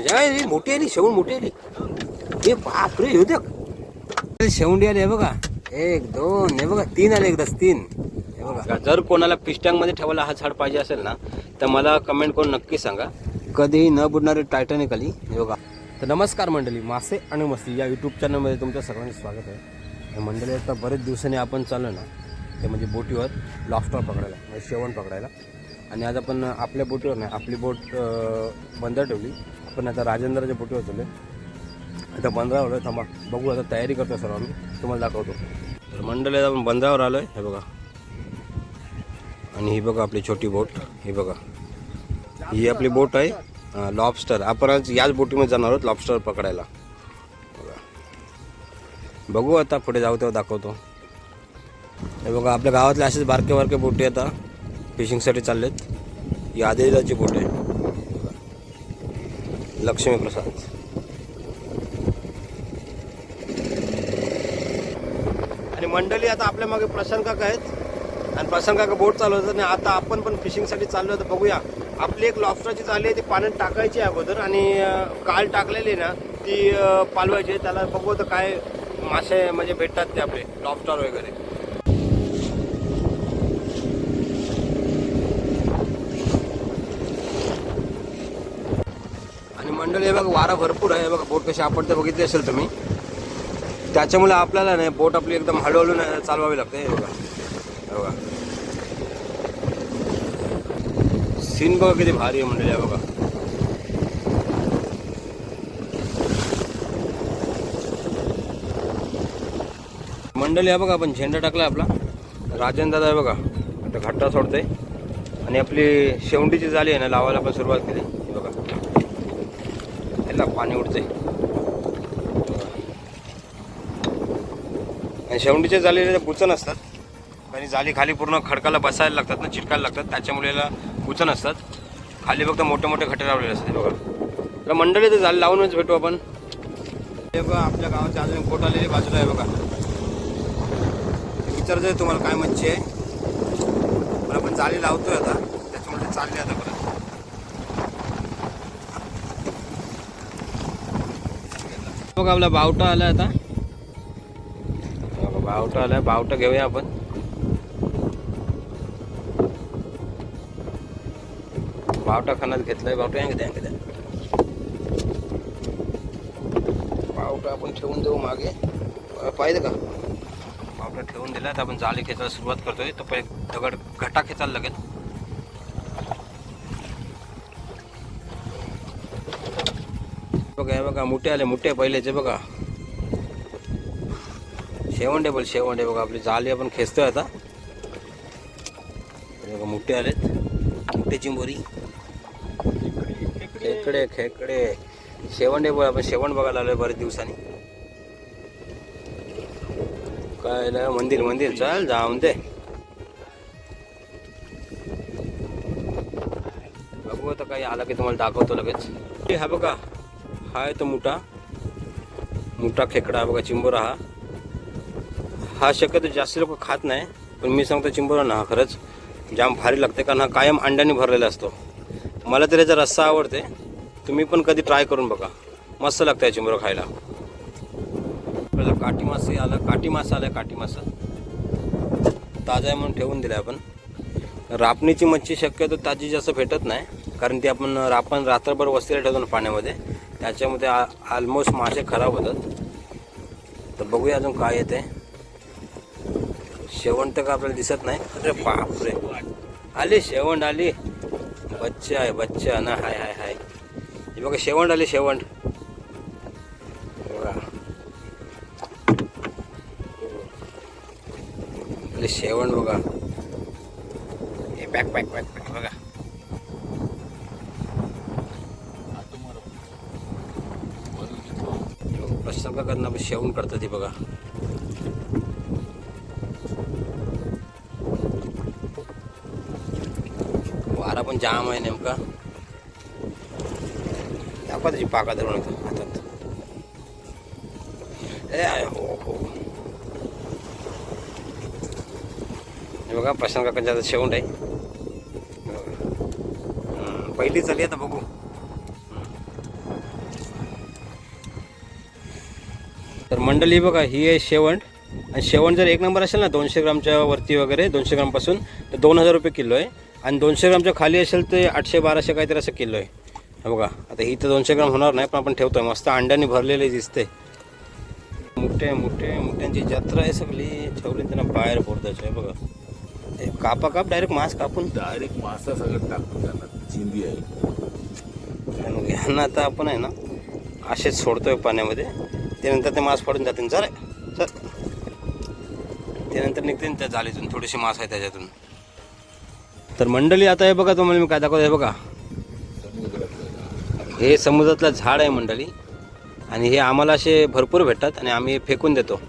शेवंडी मोठी आली, शेवण मोठी आली. हे बापरे, येऊ द्या शेवंडी आली. हे बघा 1 2 हे बघा 3 आले, एकदाच 3. हे बघा, जर कोणाला फिश टँक मध्ये ठेवायला हा झाड पाहिजे असेल ना, तर मला कमेंट करून नक्की सांगा. कधीही न बुडणारी टायटॅनिक आली. हे बघा. तर नमस्कार मंडळी, मासे आणि मस्ती या यूट्यूब चॅनलमध्ये तुमच्या सर्वांचे स्वागत आहे. मंडळी आता बरेच दिवसांनी आपण चाललो ना, ते म्हणजे बोटीवर लॉबस्टर पकडायला, म्हणजे शेवण पकडायला. आणि आज आपण आपल्या बोटीवर नाही, आपली बोट बंदर ठेवली. आपण आता राजेंद्राच्या बोटीवर चाललो. आता बंदरावर थांबा, बघू. आता तयारी करतो सर्व आम्ही, तुम्हाला दाखवतो. तर मंडळी आपण बंदरावर आलो आहे. हे बघा, आणि ही बघा आपली छोटी बोट. ही बघा, ही आपली बोट आहे लॉबस्टर. आपण आज याच बोटीमध्ये जाणार आहोत लॉबस्टर पकडायला. बघू आता पुढे जाऊ तेव्हा दाखवतो. हे बघा, आपल्या गावातले असेच बारके बारके बोटी आता फिशिंगसाठी चाललेत. ही आदिलाची बोट आहे, लक्ष्मी प्रसाद. आणि मंडळी आता आपल्या मागे प्रशांत काका आहेत, आणि प्रशांत काका बोट चालवतात. आणि आता आपण पण फिशिंगसाठी चाललो. तर बघूया, आपली एक लॉबस्टरची जाळी आहे, ती पाण्यात टाकायची अगोदर, आणि काल टाकलेली ना ती पालवायची. त्याला बघू तर काय मासे म्हणजे भेटतात ते आपले लॉबस्टर वगैरे. आणि मंडळी हे बघा, वारा भरपूर आहे. बघा बोट कशी आपटते बघितली असेल तुम्ही. त्याच्यामुळे आपल्याला नाही, बोट आपली एकदम हळूहळू चालवावी लागते. हे बघा, हे बघा सीन बघा किती भारी आहे मंडळी. आहे बघा, मंडळी. आहे बघा, आपण झेंडा टाकला आपला. राजेंद्र आहे बघा, आता घट्टा सोडते. आणि आपली शेवंडीची जाळी आहे ना, लावायला आपण सुरुवात केली. हे बघा, ह्याला पाणी उडते. आणि शेवंडीच्या जाळीला बुचण असतात, आणि जाळी खाली पूर्ण खडकाला बसायला लागतात ना, चिटकायला लागतात. त्याच्यामुळे याला बुचण असतात. खाली फक्त मोठे मोठे खड्डे लावलेले असतात. बघा, तर मंडळी तर जाळी लावूनच भेटू आपण. हे बघा, आपल्या गावाच्या अजून बोट आलेली बाजूला आहे बघा. विचारतोय तुम्हाला काय मच्छी आहे, पण आपण जाळी लावतोय आता, त्याच्यामुळे चालली आता परत. बघा, आपला बावटा आला आता. बावटा आलाय, बावटा घेऊया आपण. बावटा खाण्यात घेतलाय. बावटा द्या. बावटा आपण ठेवून देऊ मागे, पाहिजे का. बावटा ठेवून दिला. तर आपण जाळी खेचायला सुरुवात करतोय. तर पहिले दगड घटा खेचायला लागेल. बघा, हे बघा मोठे आले, मोठे पहिलेचे बघा. शेवंडे बघा, आपली जाळी आपण खेचतोय आता. बघा, मोठे आलेत, मोठे चिंबोरी, खेकडे शेवंडे बघा. आपण शेवंड बघायला आलोय बरेच दिवसांनी. काय मंदिर चल जाऊन दे. बघू आता काही आला की तुम्हाला दाखवतो लगेच. हा बघा, हा आहे तो मोठा खेकडा. हा बघा, चिंबोरा. हा शक्यतो जास्त लोक खात नाही, पण मी सांगतो चिंबोरा ना, हा खरंच जाम भारी लागते. कारण हा कायम अंड्याने भरलेला असतो. मला तर याचा रस्सा आवडते. तुम्ही पण कधी ट्राय करून बघा, मस्त लागतं आहे चिंबोरा खायला. आपल्याला काठी मासा आला. काठी मासा ताजा आहे म्हणून ठेवून दिला आपण. रापणीची मच्छी शक्यतो ताजी जास्त भेटत नाही, कारण ती आपण रात्रभर वस्तीला ठेवतो ना पाण्यामध्ये, त्याच्यामध्ये ऑलमोस्ट मासे खराब होतात. तर बघूया अजून काय येते. शेवंड तर का आपल्याला दिसत नाही. अरे बापरे, आली शेवंड आली. बच्चा आहे, बच्चा ना. हाय हे बघा, शेवंड आली. शेवंड बघा, शेवंड बघा. हे पॅक बघा. प्रश्न का करणार, शेवण करतात ती बघा. वारा पण जाम आहे नेमका. दाखवा त्याची पाका धरून हातात. हो. हे बघा, प्रशांत काकांच्या हातात शेवंड आहे. पहिली चाली आता बघू. तर मंडळी बघा, ही आहे शेवंड. आणि शेवंड जर एक नंबर असेल ना 200 ग्रामच्या वरती वगैरे 200 ग्रामपासून तर 2000 रुपये किलो आहे. आणि 200 ग्रामच्या खाली असेल तर 800-1200 काहीतरी असं किलो आहे. हे बघा, आता ही तर 200 ग्राम होणार नाही, पण आपण ठेवतोय. मस्त अंड्याने भरलेले दिसते. मोठ्यांची जत्रा आहे सगळी. ठेवली त्यांना बाहेर पोरतायचं आहे बघा. ते काप डायरेक्ट मांस कापून डायरेक्ट मासा सगळं टाकून त्यांना चिंदी आहे. ह्यांना आता आपण आहे ना असेच सोडतोय पाण्यामध्ये. त्यानंतर ते मांस पडून जातील. सर त्यानंतर निघतील त्या जाळीतून थोडीशी मांस आहे त्याच्यातून. तर मंडळी आता हे बघा, तुम्हाला मी काय दाखवतो. हे बघा, हे समुद्रातलं झाड आहे मंडळी. आणि हे आम्हाला असे भरपूर भेटतात आणि आम्ही फेकून देतो.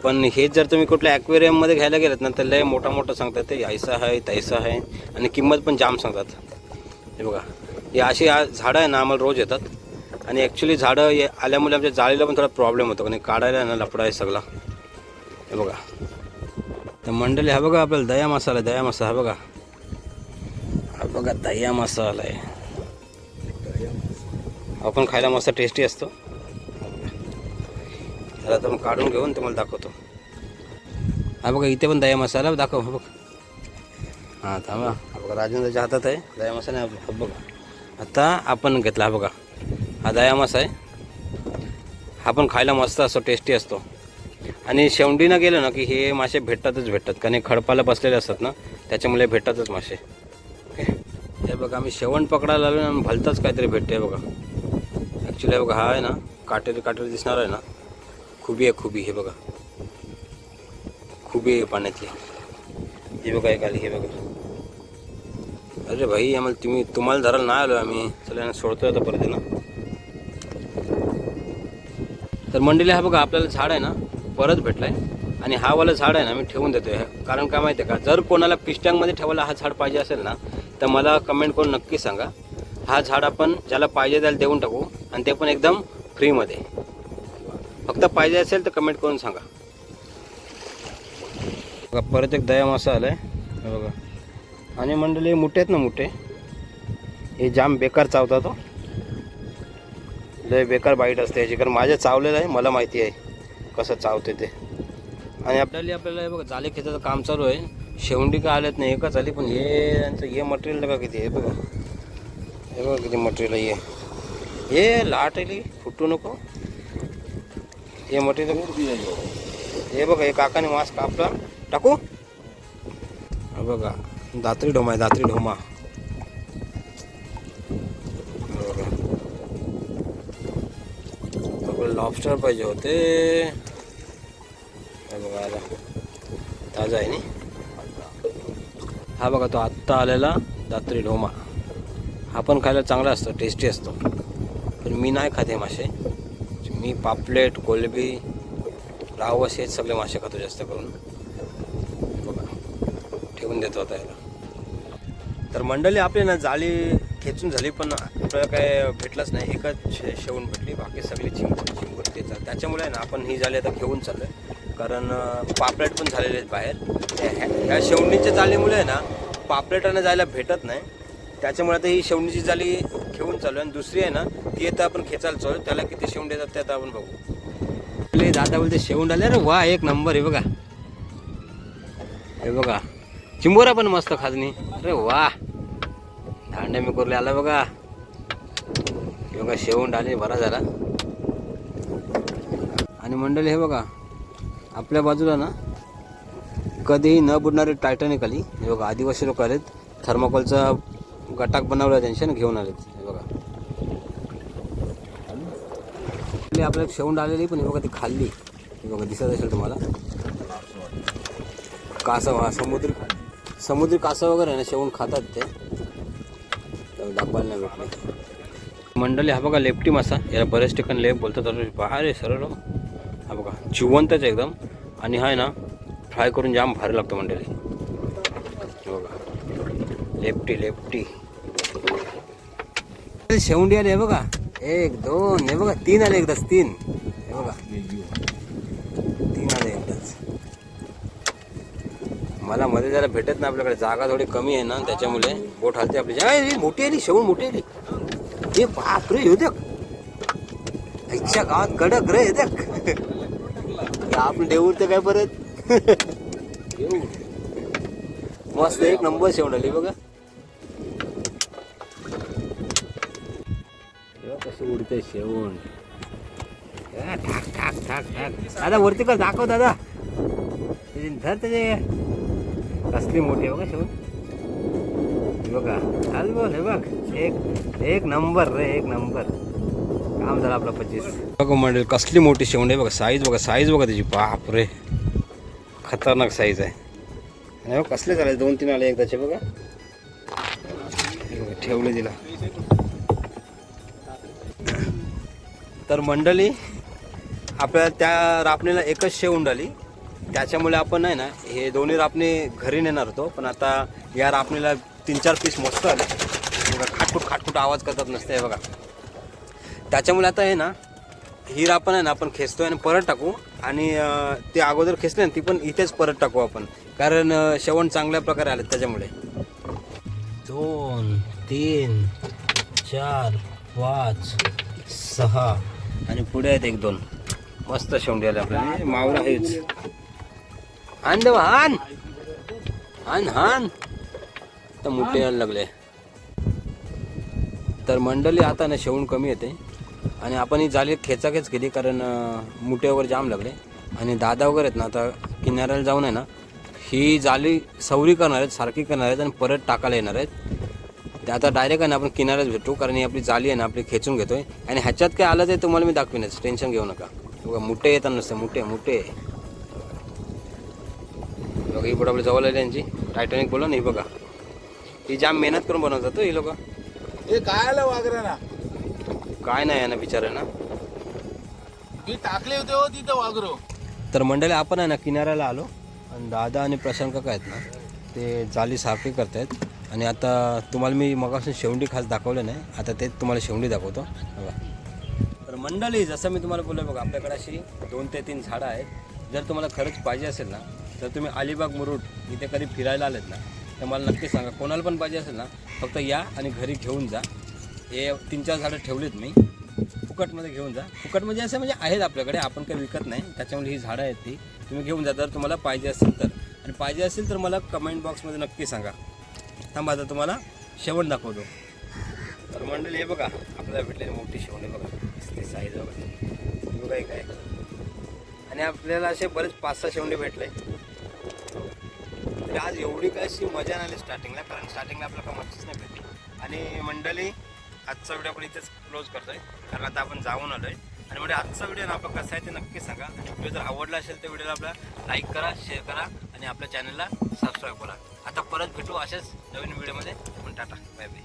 पण हे जर तुम्ही कुठल्या ॲक्वेरियममध्ये घ्यायला गेलात ना तर लय मोठा सांगतात. ते ऐसा आहे तैसा आहे आणि किंमत पण जाम सांगतात. हे बघा, हे अशी झाडं आहे ना आम्हाला रोज येतात. आणि ॲक्च्युली झाडं आल्यामुळे आमच्या जाळीला पण थोडा प्रॉब्लेम होतो. आणि काढायला ना लफडा आहे सगळा. हे बघा, तर मंडळी हा बघा आपल्याला दया मसाला हा बघा. हा बघा दया मसाला आहे. आपण खायला मस्त टेस्टी असतो. त्याला तर मग काढून घेऊन तुम्हाला दाखवतो. हा बघा, इथे पण दया मसाला दाखव. हा बघा, हां थांबा. हा बघा, राजेंद्रच्या हातात आहे दया मसाला. हा बघा, आता आपण घेतला. हा बघा, हा दया मसा आहे. हा पण खायला मस्त असतो, टेस्टी असतो. आणि शेवंडीनं गेलं ना की हे मासे भेटतात. कारण खडपाला बसलेले असतात ना, त्याच्यामुळे भेटतातच मासे. हे बघा, आम्ही शेवंड पकडायला आलो ना, भलताच काहीतरी भेटते. बघा ॲक्च्युली हे बघा, हा आहे ना काटेरी दिसणार आहे ना, खुबी. हे बघा, खुबी आहे पाण्यातली. हे बघा एक आली. हे बघा, अरे भाई आम्हाला तुम्हाला धरायला नाही आलो आम्ही. चला सोडतोय आता परत ना. तर मंडळी हा बघा, आपल्याला झाड आहे ना परत भेटलाय. आणि हा वाला झाड आहे ना मी ठेवून देतोय. कारण काय माहिती आहे का, जर कोणाला पिस्टँगमध्ये ठेवायला हा झाड पाहिजे असेल ना तर मला कमेंट करून नक्की सांगा. हा झाड आपण ज्याला पाहिजे त्याला देऊन टाकू. आणि ते पण एकदम फ्रीमध्ये. फक्त पाहिजे असेल तर कमेंट करून सांगा. बघा, परत एक दया मासा आलाय. हे बघा, आणि मंडळी मोठे आहेत ना, मोठे हे जाम बेकार चावतात. तो लय बेकार बाईट असते याची. कारण माझ्या चावलेलं आहे, मला माहिती आहे कसं चावते ते. आणि आपल्याला हे बघा जाळे खेचायचं काम चालू आहे. शेवंडी का आलेत नाही, एकच आली. पण हे मटेरियल बघा किती आहे. बघा हे बघा किती मटेरियल आहे. हे लाट आली, फुटू नको. हे मटेरियल हे बघा, हे काकाने मास्क कापला. टाकू. हा बघा, दात्री ढोमा आहे, दात्री ढोमा. लॉबस्टर पाहिजे होते. हे बघा आला, ताजा आहे नी. हा बघा, तो आत्ता आलेला दात्री ढोमा. हा पण खायला चांगला असतो, टेस्टी असतो. पण मी नाही खाते मासे. मी पापलेट, कोलबी, रावस हेच सगळे मासे खातो जास्त करून. बघा, ठेवून देतो आता याला. तर मंडळी आपली ना जाळी खेचून झाली, पण आपल्याला काय भेटलंच नाही. एकच शेवून भेटली, बाकी सगळी चिंबूर तेच. त्याच्यामुळे ना आपण ही जाळी आता घेऊन चाललो आहे. कारण पापलेट पण झालेले आहेत बाहेर. ह्या शेवणीच्या जाळीमुळे ना पापलेटानं जायला भेटत नाही. त्याच्यामुळे आता ही शेवणीची जाळी घेऊन चालू आहे. आणि दुसरी आहे ना ती आता आपण खेचायला चालू. त्याला किती शेवंड येतात ते आता आपण बघू. दादा बोलते शेवंड आले. अरे वा, एक नंबर. हे बघा, हे बघा, चिंबोरा पण मस्त खाजणी. अरे वा, दांड्या मी करले आला बघा. हे बघा, शेवंड आले, बरा झाला. आणि मंडळी हे बघा, आपल्या बाजूला ना कधीही न बुडणारे टायटॅनिक आली. हे बघा, आदिवासी लोक आलेत. थर्माकोलचा गटाक बनवला त्यांच्या घेऊन आलेत. हे बघा, आपल्याला शेवंड आलेली, पण हे बघा ती खाल्ली. हे बघा, दिसत असेल तुम्हाला. कासव, हा समुद्री कासव वगैरे ना शेवून खातात ते. दाखवायला नाही भेटले. मंडळी हा बघा, लेपटी मासा. याला बरेच ठिकाणी लेप बोलतात. बाहेर आहे सरळ. हा बघा, जिवंतच एकदम. आणि हा आहे ना फ्राय करून जाम भारी लागतो मंडळी. हे बघा, लेपटी शेवंडी आली. हे बघा, 1 2, हे बघा 3 आले एकदाच. 3 हे बघा, 3 आले एकदाच. मला मध्ये जरा भेटत ना, आपल्याकडे जागा थोडी कमी आहे ना, त्याच्यामुळे बोट हलते आपली. मोठी आली शेवण, मोठी आली. हे बापरे, हे देख, आजच्या गावात कडक रे. हे देख, आपण देऊर ते काय परत येऊ मस्त एक नंबर शेवण आली बघा. कसं उडतंय शेवण. ठाक ठाक ठाक ठाक. दादा वरती कर दाखव दादा. धर त्याचे कसली मोठी आहे बघा शेवण. बघा चाल बोल हे बघ एक नंबर रे एक नंबर. काम झालं आपला 25. बघा मंडळी कसली मोठी शेवण आहे बघा. साईज बघा त्याची. बाप रे खतरनाक साईज आहे. आणि कसले झाले 2-3 आले एकदाचे बघा. ठेवले दिला. तर मंडळी आपल्याला त्या रापणीला एकच शेव उंडाली. त्याच्यामुळे आपण आहे ना हे दोन्ही रापणी घरी नेणार होतो. पण आता या रापणीला 3-4 पीस मस्त आले बघा. खाटखूट आवाज करतात नसते हे बघा. त्याच्यामुळे आता आहे ना ही रापण आहे ना आपण खेचतोय आणि परत टाकू. आणि ते अगोदर खेचले ना ती पण इथेच परत टाकू आपण. कारण शेवण चांगल्या प्रकारे आले त्याच्यामुळे. 2 3 4 5 6 आणि पुढे आहेत 1-2 मस्त शेवंडी आले आपल्याला. मावरा हेच हान देवा हान हान हान. तर मोठे यायला लागले. तर मंडळी आता ना शेवण कमी येते आणि आपण ही जाळी खेचाखेच केली कारण मुठे वगैरे जाम लागले. आणि दादा वगैरे आहेत ना आता किनाऱ्याला जाऊन आहे ना ही जाळी सवरी करणार आहेत, सारखी करणार आहेत आणि परत टाकायला येणार आहेत. ते आता डायरेक्ट आहे ना आपण किनाऱ्याच भेटू कारण ही आपली जाळी आहे ना आपली खेचून घेतोय. आणि ह्याच्यात काय आलं ते तुम्हाला मी दाखवीनच, टेन्शन घेऊ नका. बघा मुठे येतात नसते मुठे बघा. ही बोट आपली जवळ आली यांची. टायटॅनिक बोला नाही बघा. ही जाम मेहनत करून बनवतात ही लोक. हे काय आलं वागरा ना काय नाही आहे ना बिचाऱ्यांना. मी टाकले होते हो तिथं वागरो. तर मंडळी आपण आहे ना किनाऱ्याला आलो आणि दादा आणि प्रशांत काका आहेत ना ते जाळी सारखी करतायत. आणि आता तुम्हाला मी मगापासून शेवंडी खास दाखवलं नाही. आता तेच तुम्हाला शेवंडी दाखवतो बघा. तर मंडळी जसं मी तुम्हाला बोललो बघा आपल्याकडे अशी 2 ते 3 झाडं आहेत. जर तुम्हाला खरंच पाहिजे असेल ना तर तुम्ही अलिबाग मुरुड इथे कधी फिरायला आलेत ना तर मला नक्की सांगा. कोणाला पण पाहिजे असेल ना फक्त या आणि घरी घेऊन जा. हे 3-4 झाडं ठेवलीत मी. फुकटमध्ये घेऊन जा. फुकट म्हणजे असं म्हणजे आहेत आपल्याकडे, आपण काही विकत नाही. त्याच्यामुळे ही झाडं आहेत ती तुम्ही घेऊन जा जर तुम्हाला पाहिजे असेल तर. आणि पाहिजे असेल तर मला कमेंट बॉक्समध्ये नक्की सांगा. थांबा आता तुम्हाला शेवण दाखवतो. तर मंडळी हे बघा आपल्याला भेटलेली मोठी शेवण आहे बघा. दिसते साईज वगैरे बघा एक आहे. आणि आपल्याला असे बरेच 5-6 शेवंडे भेटले. तरी आज एवढी काय अशी मजा नाही आली स्टार्टिंगला कारण स्टार्टिंगला आपल्याला का मच्छीच नाही भेटली. आणि मंडळी आजचा व्हिडिओ आपण इथेच क्लोज करतोय कारण आता आपण जाऊन आलोय. आणि म्हणजे आजचा व्हिडिओ ना आपला कसा आहे ते नक्की सांगा. आणि व्हिडिओ जर आवडला असेल तर व्हिडिओला आपला लाईक करा, शेअर करा आणि आपल्या चॅनलला सबस्क्राईब करा. आता परत भेटू अशाच नवीन व्हिडिओमध्ये. आपण टाटा बाय बाय.